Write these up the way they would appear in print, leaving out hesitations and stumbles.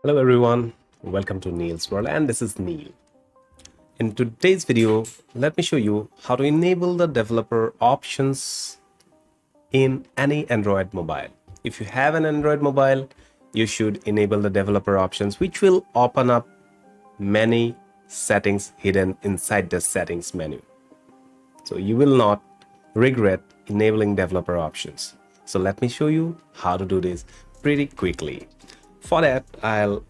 Hello everyone, welcome to Neil's World, and this is Neil. In today's video, let me show you how to enable the developer options in any Android mobile. If you have an Android mobile, you should enable the developer options, which will open up many settings hidden inside the settings menu. So you will not regret enabling developer options. So let me show you how to do this pretty quickly. For that, I'll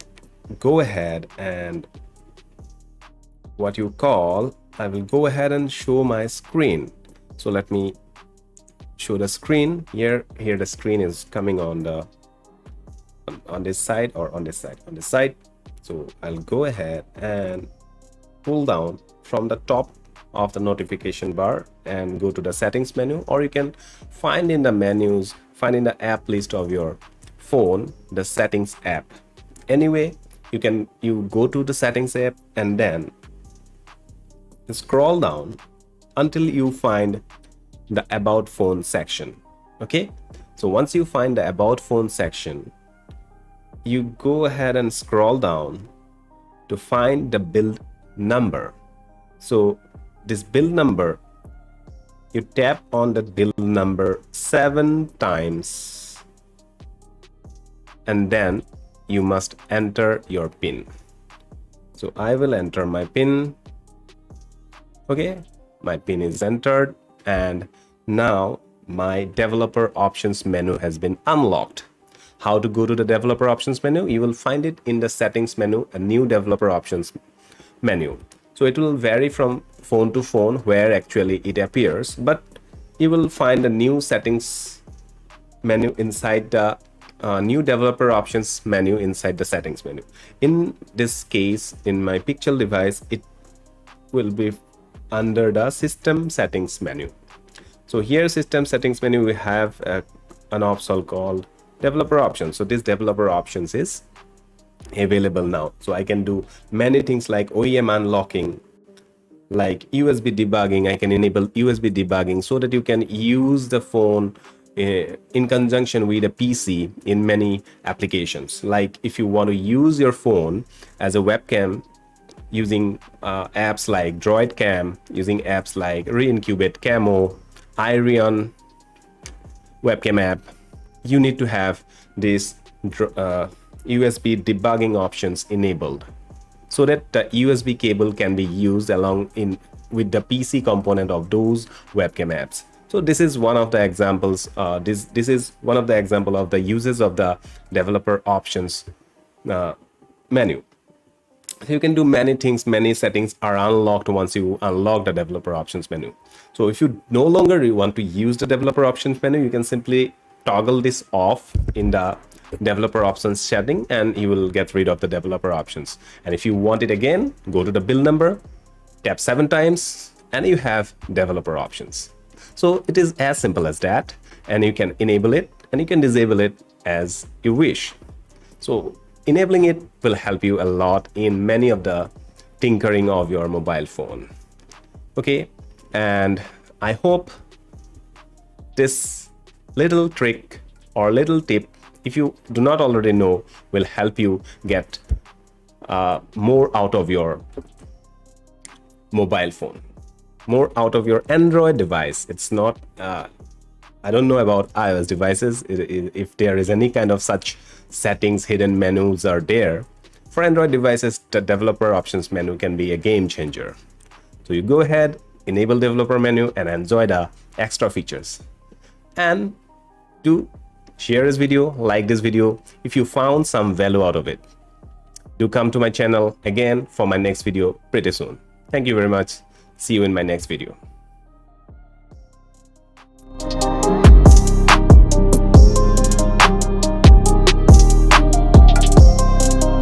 go ahead and I will go ahead and show my screen. So let me show the screen here. Here the screen is coming on this side or on this side. So I'll go ahead and pull down from the top of the notification bar and go to the settings menu, or you can find in the menus, find in the app list of your phone the settings app. Anyway, you go to the settings app and then scroll down until you find the about phone section. Okay, so once you find the about phone section, you go ahead and scroll down to find the build number. So this build number, you tap on the build number 7 times and then you must enter your PIN. So I will enter my PIN. Okay, my PIN is entered, and now my developer options menu has been unlocked. How to go to the developer options menu? You will find it in the settings menu, a new developer options menu. So it will vary from phone to phone where actually it appears, but you will find a new settings menu inside the new developer options menu inside the settings menu. In this case, in my Pixel device, it will be under the system settings menu. So here, system settings menu, we have an option called developer options. So this developer options is available now. So I can do many things like OEM unlocking, like USB debugging. I can enable USB debugging so that you can use the phone in conjunction with a PC in many applications. Like if you want to use your phone as a webcam using apps like Droid Cam, using apps like Reincubate Camo, Irion webcam app, you need to have this USB debugging options enabled so that the USB cable can be used along with the PC component of those webcam apps. So this is one of the examples. This is one of the example of the uses of the developer options menu. So you can do many things. Many settings are unlocked once you unlock the developer options menu. So if you no longer want to use the developer options menu, you can simply toggle this off in the developer options setting and you will get rid of the developer options. And if you want it again, go to the build number, tap 7 times, and you have developer options. So it is as simple as that, and you can enable it and you can disable it as you wish. So enabling it will help you a lot in many of the tinkering of your mobile phone. Okay, and I hope this little trick or little tip, if you do not already know, will help you get more out of your mobile phone, more out of your Android device. It's not I don't know about iOS devices if there is any kind of such settings hidden menus are there. For Android devices, the developer options menu can be a game changer. So you go ahead, enable developer menu and enjoy the extra features. And do share this video, like this video if you found some value out of it. Do come to my channel again for my next video pretty soon. Thank you very much. See you in my next video.